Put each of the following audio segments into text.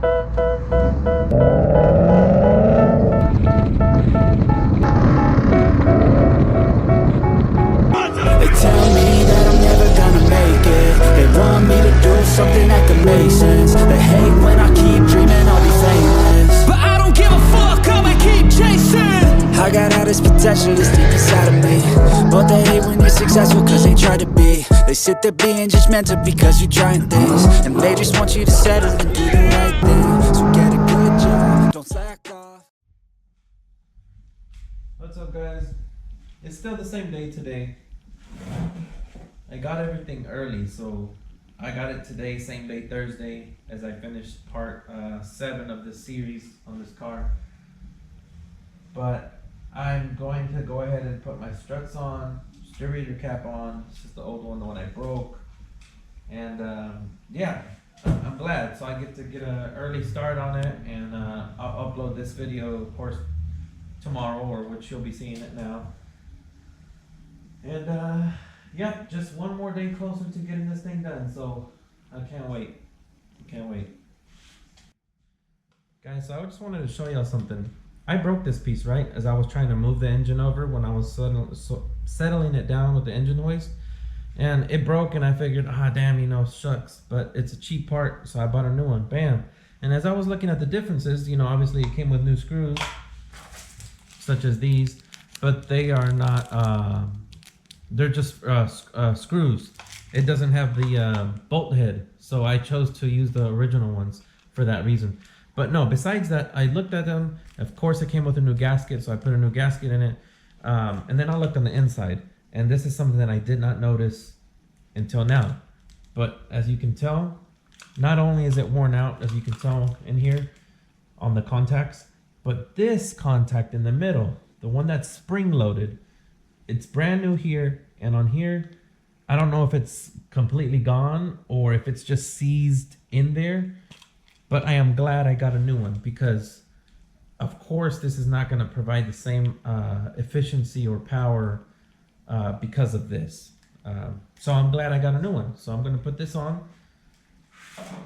They tell me that I'm never gonna make it. They want me to do something that could make sense. They hate when I keep dreaming I'll be famous, but I don't give a fuck, I'ma keep chasing. I got all this potential that's deep inside of me, but they hate when you're successful cause they try to be. They sit there being judgmental because you're trying things, and they just want you to settle and do the right thing. So get a good job, don't slack off. What's up, guys? It's still the same day today. I got everything early, so I got it today, same day, Thursday, as I finished part 7 of this series on this car. But I'm going to go ahead and put my struts on, distributor cap on. It's just the old one, the one I broke. And yeah, I'm glad. So I get to get an early start on it, and I'll upload this video, of course, tomorrow, or which you'll be seeing it now. And yeah, just one more day closer to getting this thing done, so I can't wait. Guys, so I just wanted to show y'all something. I broke this piece, right, as I was trying to move the engine over when I was settling it down with the engine hoist. And it broke, and I figured, damn, you know, shucks. But it's a cheap part, so I bought a new one, bam. And as I was looking at the differences, you know, obviously it came with new screws, such as these, but they are not, they're just screws. It doesn't have the bolt head, so I chose to use the original ones for that reason. But no, besides that, I looked at them. Of course, it came with a new gasket, so I put a new gasket in it. And then I looked on the inside, and this is something that I did not notice until now. But as you can tell, not only is it worn out, as you can tell in here on the contacts, but this contact in the middle, the one that's spring-loaded, it's brand new here, and on here, I don't know if it's completely gone or if it's just seized in there, but I am glad I got a new one, because of course this is not going to provide the same efficiency or power because of this. So I'm glad I got a new one. So I'm going to put this on,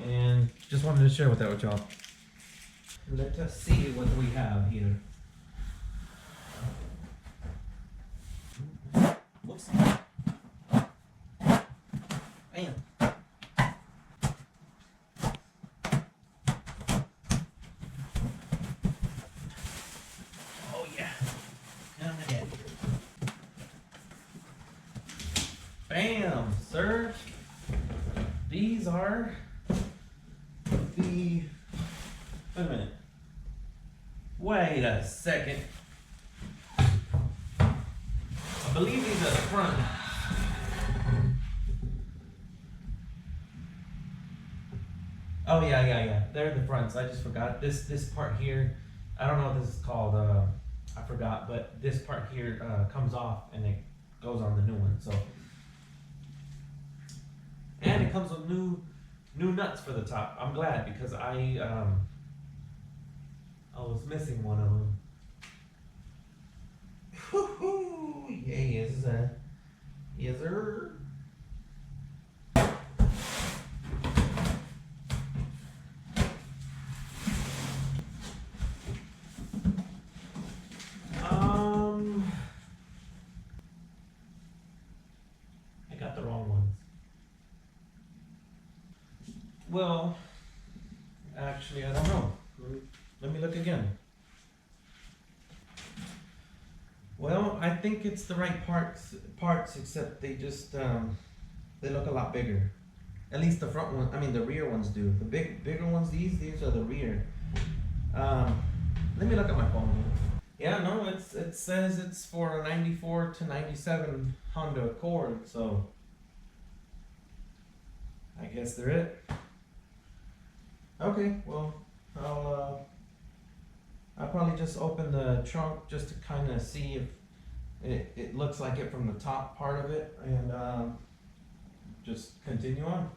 and just wanted to share that with y'all. Let us see what we have here. Whoops. Bam. Oh yeah. Come again. Bam, sir. These are the... Wait a minute. Wait a second. I believe these are the front. Oh yeah. They're the fronts. I just forgot. This part here, I don't know what this is called. I forgot, but this part here comes off and it goes on the new one. So, and it comes with new nuts for the top. I'm glad, because I was missing one of them. Woohoo! Yes, yes, sir. I got the wrong ones. Well, actually, I don't know. Let me look again. Well, I think it's the right parts, except they just, they look a lot bigger. At least the front one, I mean the rear ones do. The bigger ones, these are the rear. Let me look at my phone. Yeah, no, it says it's for a 94 to 97 Honda Accord, so I guess they're it. Okay, well, I'll probably just open the trunk just to kind of see if it looks like it from the top part of it, and just continue on.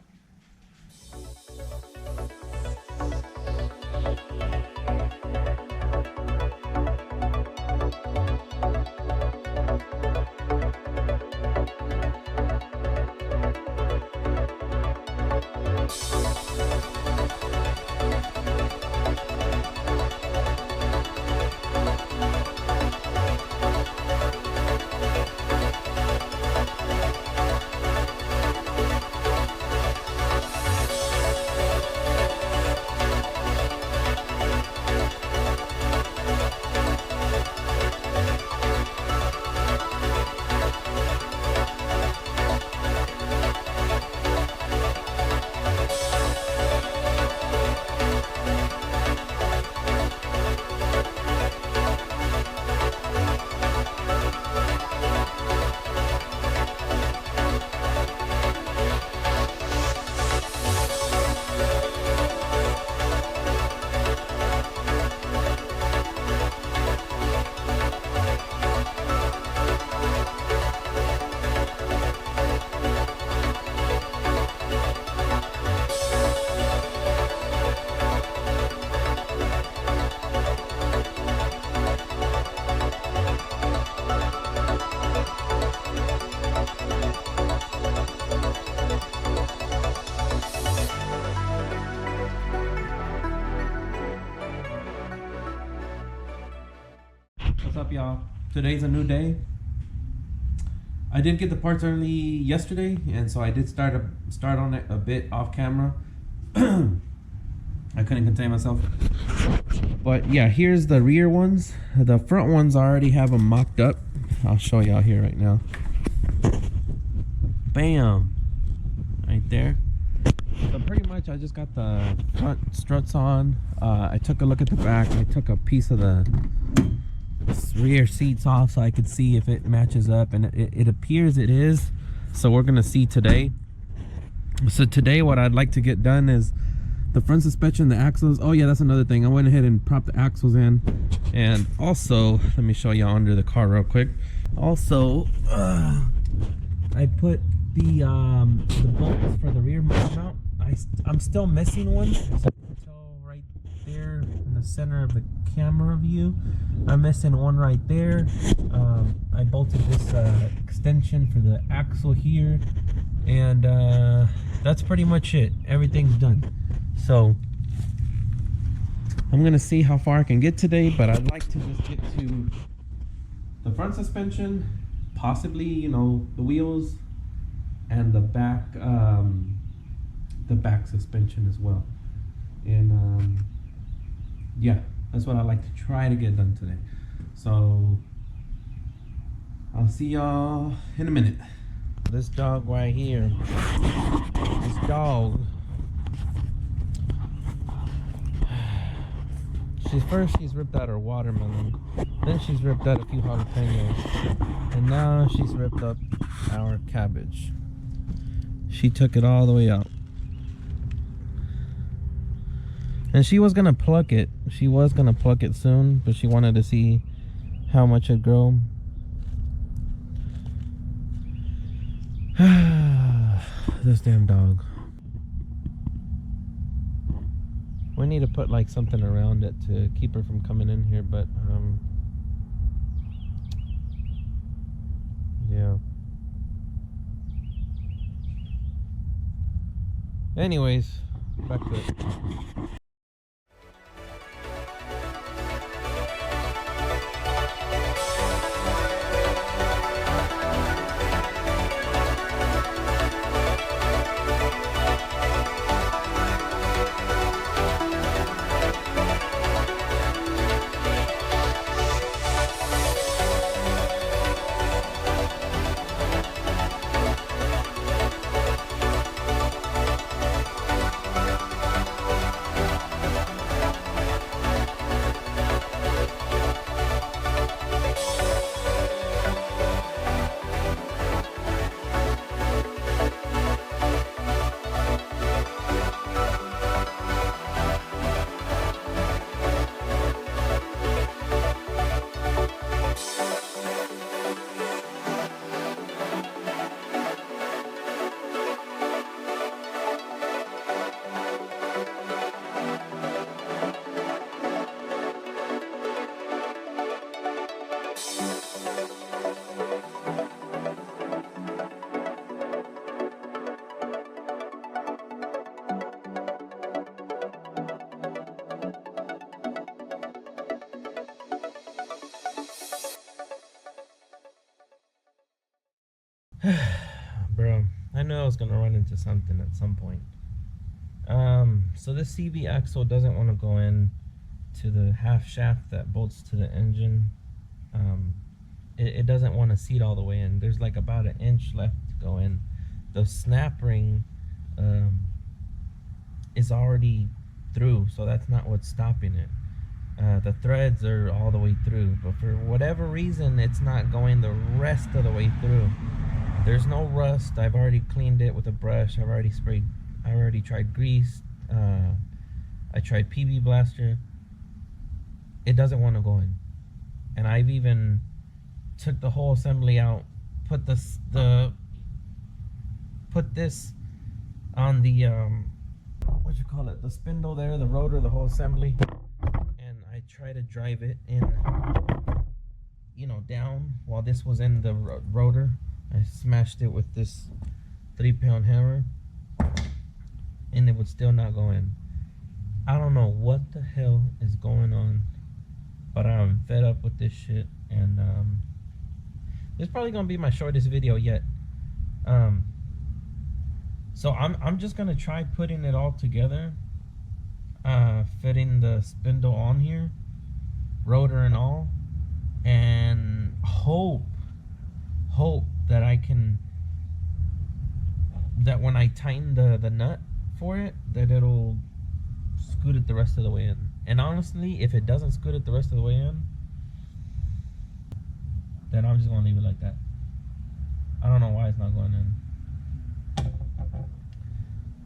up, y'all? Today's a new day. I did get the parts early yesterday, and so I did start on it a bit off camera. I couldn't contain myself. But yeah, here's the rear ones. The front ones I already have them mocked up. I'll show y'all here right now. Bam! Right there. So pretty much I just got the front struts on. I took a look at the back. I took a piece of the rear seats off so I could see if it matches up, and it appears it is. So we're gonna see today. So today what I'd like to get done is the front suspension, the axles. Oh yeah, that's another thing. I went ahead and propped the axles in, and also let me show y'all under the car real quick. Also, I put the bolts for the rear mount. I'm still missing one. As you can tell right there in the center of the camera view, I'm missing one right there. I bolted this extension for the axle here, and that's pretty much it. Everything's done. So I'm gonna see how far I can get today, but I'd like to just get to the front suspension, possibly, you know, the wheels, and the back suspension as well. And yeah, that's what I like to try to get done today. So I'll see y'all in a minute. This dog right here, this dog, she's ripped out her watermelon, then she's ripped out a few jalapenos, and now she's ripped up our cabbage. She took it all the way out. And she was gonna pluck it. She was gonna pluck it soon, but she wanted to see how much it'd grow. This damn dog. We need to put like something around it to keep her from coming in here, but yeah. Anyways, back to it. Bro, I knew I was gonna run into something at some point. So this CV axle doesn't want to go in to the half shaft that bolts to the engine. It doesn't want to seat all the way in. There's like about an inch left to go in. The snap ring is already through, so that's not what's stopping it. The threads are all the way through, but for whatever reason it's not going the rest of the way through. There's no rust. I've already cleaned it with a brush. I already tried grease. I tried PB blaster. It doesn't want to go in. And I've even took the whole assembly out, put this on the what you call it, the spindle there, the rotor, the whole assembly, and I try to drive it in, you know, down while this was in the rotor. I smashed it with this 3-pound hammer, and it would still not go in. I don't know what the hell is going on but I'm fed up with this shit, and this is probably gonna be my shortest video yet. So I'm just gonna try putting it all together, fitting the spindle on here, rotor and all, and hope that I can, that when I tighten the nut for it, that it'll scoot it the rest of the way in. And honestly, if it doesn't scoot it the rest of the way in, then I'm just gonna leave it like that. I don't know why it's not going in.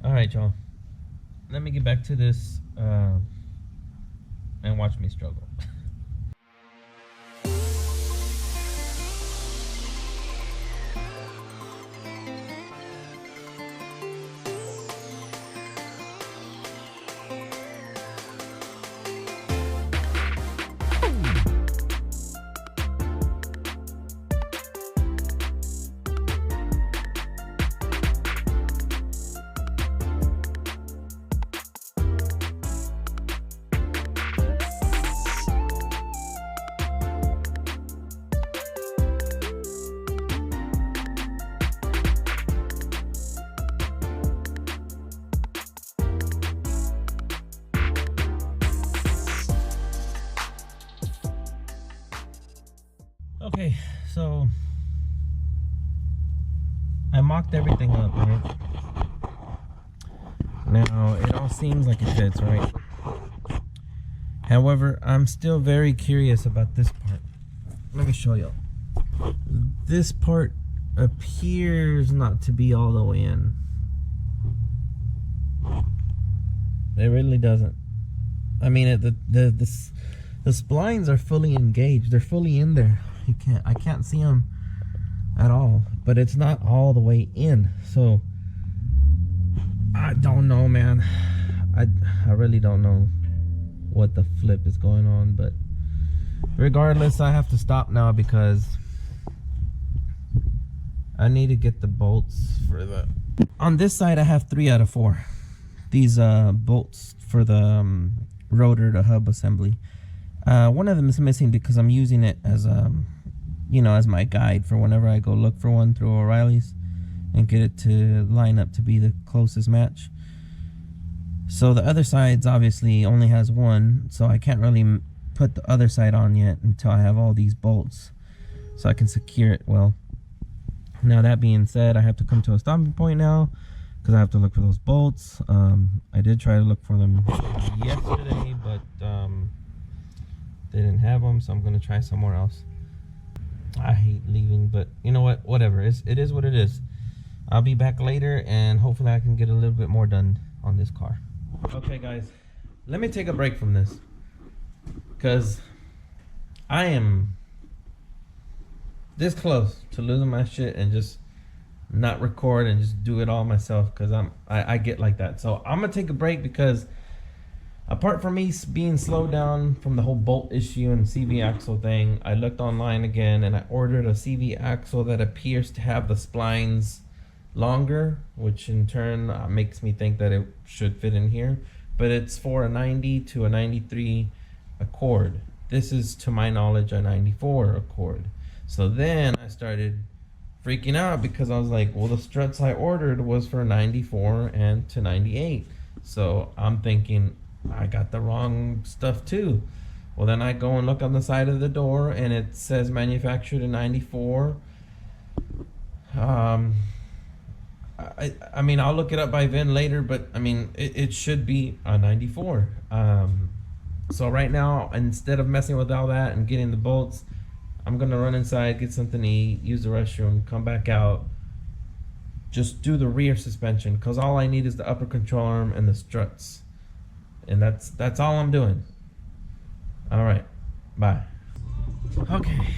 Alright, y'all. Let me get back to this and watch me struggle. Okay, so I mocked everything up, right? Now, it all seems like it fits, right? However, I'm still very curious about this part. Let me show y'all. This part appears not to be all the way in. It really doesn't. I mean, the splines are fully engaged. They're fully in there. I can't see them at all, but it's not all the way in. So I don't know, man. I really don't know what the flip is going on, but regardless, I have to stop now because I need to get the bolts for the, on this side I have 3 out of 4 these bolts for the rotor to hub assembly. One of them is missing because I'm using it as you know, as my guide for whenever I go look for one through O'Reilly's and get it to line up to be the closest match. So the other side's obviously only has 1, so I can't really put the other side on yet until I have all these bolts so I can secure it well. Now that being said, I have to come to a stopping point now because I have to look for those bolts. I did try to look for them yesterday, but they didn't have them, so I'm gonna try somewhere else. I hate leaving, but you know what? Whatever. It is what it is. I'll be back later, and hopefully I can get a little bit more done on this car. Okay, guys, let me take a break from this because I am this close to losing my shit and just not record and just do it all myself because I get like that. So I'm gonna take a break because apart from me being slowed down from the whole bolt issue and CV axle thing, I looked online again and I ordered a CV axle that appears to have the splines longer, which in turn makes me think that it should fit in here, but it's for a 90 to a 93 Accord. This is, to my knowledge, a 94 Accord. So then I started freaking out because I was like, well, the struts I ordered was for 94 and to 98. So I'm thinking I got the wrong stuff too. Well, then I go and look on the side of the door and it says manufactured in 94. I mean, I'll look it up by VIN later, but I mean, it should be a 94. So right now, instead of messing with all that and getting the bolts, I'm gonna run inside, get something to eat, use the restroom, come back out, just do the rear suspension, because all I need is the upper control arm and the struts. And that's all I'm doing. All right, bye. Okay.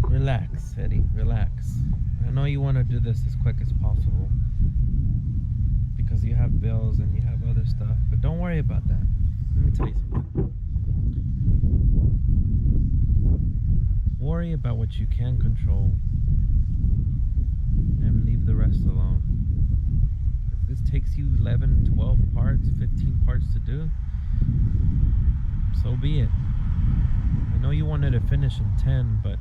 Relax, Eddie, relax. I know you want to do this as quick as possible because you have bills and you have other stuff, but don't worry about that. Let me tell you something. Worry about what you can control and leave the rest alone. If this takes you 11, 12 parts, 15 parts to do, So be it. I know you wanted to finish in 10, but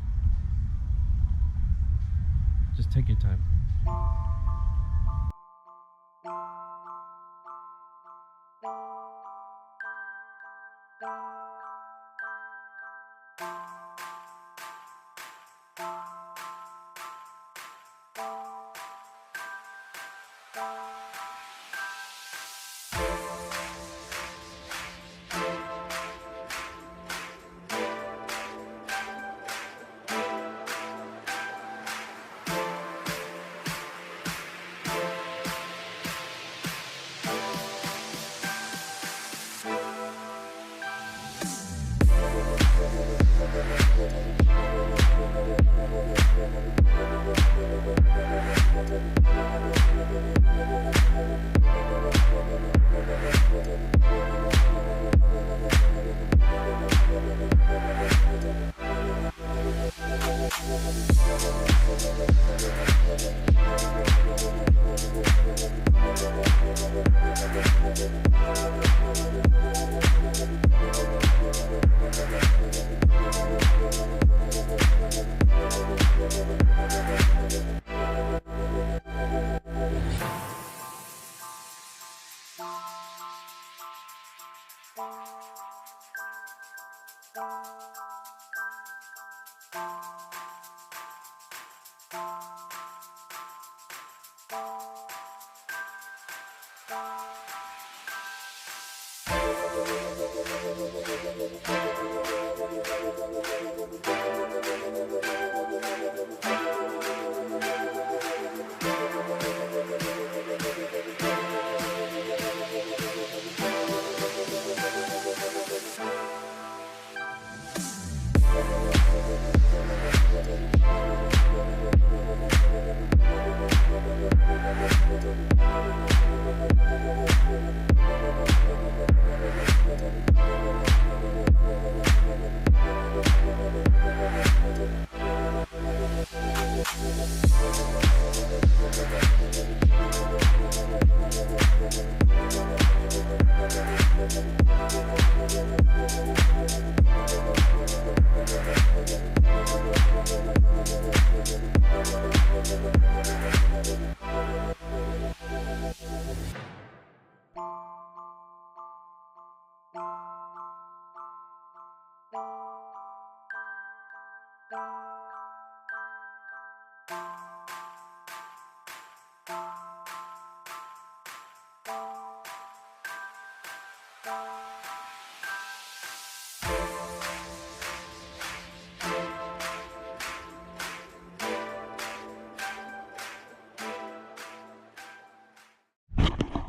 just take your time.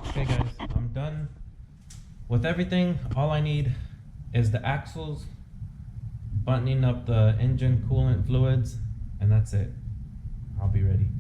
Okay guys, I'm done with everything. All I need is the axles, buttoning up the engine coolant fluids, and that's it. I'll be ready.